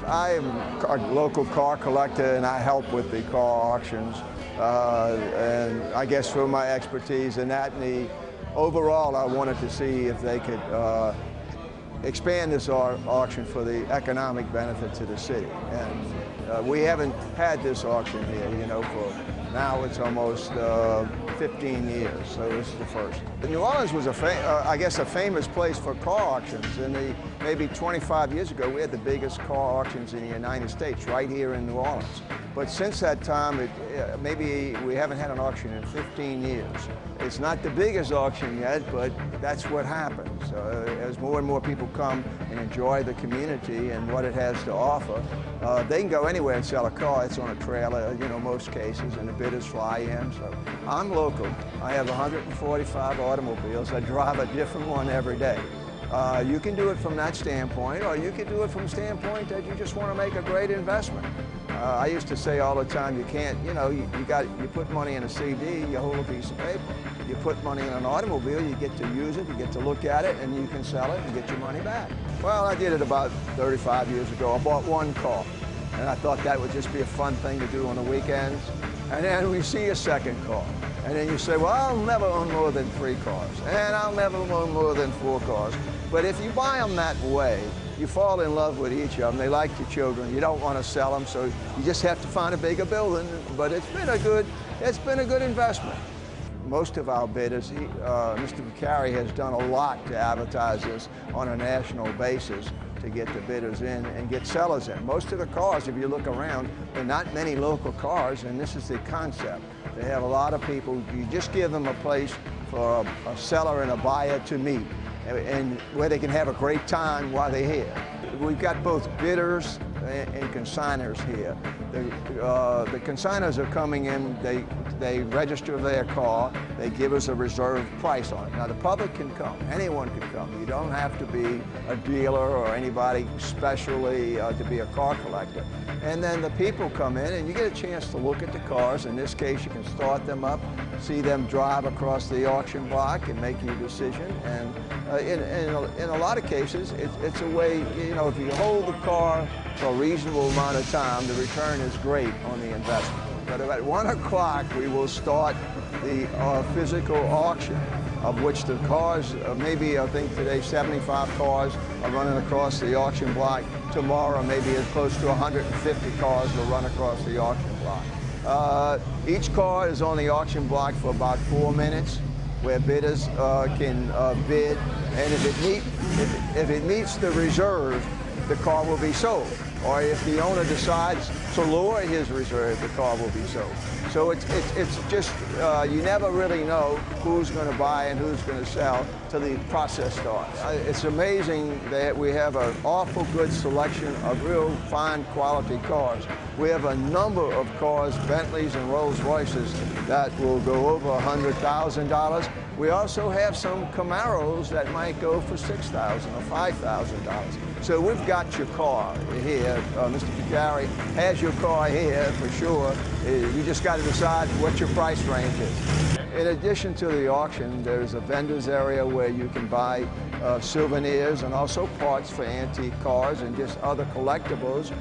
I am a local car collector and I help with the car auctions. And I guess for my expertise in that, overall I wanted to see if they could expand this auction for the economic benefit to the city. And we haven't had this auction here, for now it's almost 15 years, so this is the first. New Orleans was, I guess, a famous place for car auctions. Maybe 25 years ago, we had the biggest car auctions in the United States, right here in New Orleans. But since that time, maybe we haven't had an auction in 15 years. It's not the biggest auction yet, but that's what happens. As more and more people come and enjoy the community and what it has to offer, they can go anywhere and sell a car. It's on a trailer, most cases, and the bidders fly in. So I'm local. I have 145 automobiles. I drive a different one every day. You can do it from that standpoint, or you can do it from the standpoint that you just want to make a great investment. I used to say all the time, you can't, you put money in a CD, you hold a piece of paper. You put money in an automobile, you get to use it, you get to look at it, and you can sell it and get your money back. Well, I did it about 35 years ago. I bought one car, and I thought that would just be a fun thing to do on the weekends. And then we see a second car. And then you say, well, I'll never own more than 3 cars, and I'll never own more than 4 cars. But if you buy them that way, you fall in love with each of them. They like your children. You don't want to sell them, so you just have to find a bigger building. But it's been a good investment. Most of our bidders, Mr. Vicari has done a lot to advertise this on a national basis to get the bidders in and get sellers in. Most of the cars, if you look around, there are not many local cars, and this is the concept. They have a lot of people. You just give them a place for a seller and a buyer to meet, and where they can have a great time while they're here. We've got both bidders and consigners here. The consigners are coming in, they register their car, they give us a reserve price on it. Now the public can come, anyone can come. You don't have to be a dealer or anybody specially to be a car collector. And then the people come in and you get a chance to look at the cars. In this case, you can start them up, see them drive across the auction block and make your decision. And in a lot of cases, it's a way, if you hold the car for a reasonable amount of time, the return is great on the investment. But at 1 o'clock, we will start the physical auction, of which the cars, maybe I think today 75 cars are running across the auction block. Tomorrow, maybe as close to 150 cars will run across the auction block. Each car is on the auction block for about 4 minutes, where bidders can bid, and if it meets the reserve, the car will be sold. Or if the owner decides to lower his reserve, the car will be sold. So it's just, you never really know who's going to buy and who's going to sell till the process starts. It's amazing that we have an awful good selection of real fine quality cars. We have a number of cars, Bentleys and Rolls Royces, that will go over $100,000. We also have some Camaros that might go for $6,000 or $5,000. So we've got your car here. Mr. Vicari has your car here for sure. You just got to decide what your price range is. In addition to the auction, there's a vendor's area where you can buy souvenirs and also parts for antique cars and just other collectibles.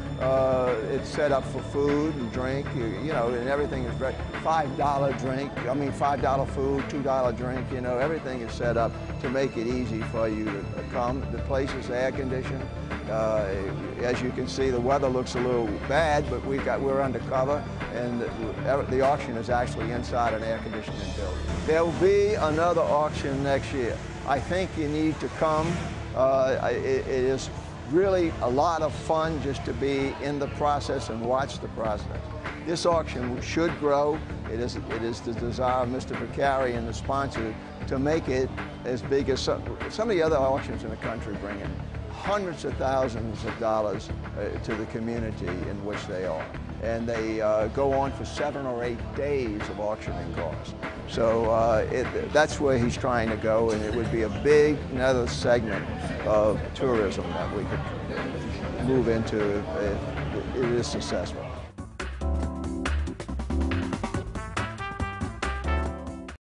It's set up for food and drink, and everything is $5 drink, $5 food, $2 drink, everything is set up to make it easy for you to come. The place is air conditioned. As you can see, the weather looks a little bad, but we're undercover, and the auction is actually inside an air-conditioning building. There will be another auction next year. I think you need to come. It is really a lot of fun just to be in the process and watch the process. This auction should grow. It is the desire of Mr. Vicari and the sponsor to make it as big as some of the other auctions in the country bring in hundreds of thousands of dollars to the community in which they are. And they go on for 7 or 8 days of auctioning cars. So that's where he's trying to go, and it would be another segment of tourism that we could move into if it is successful.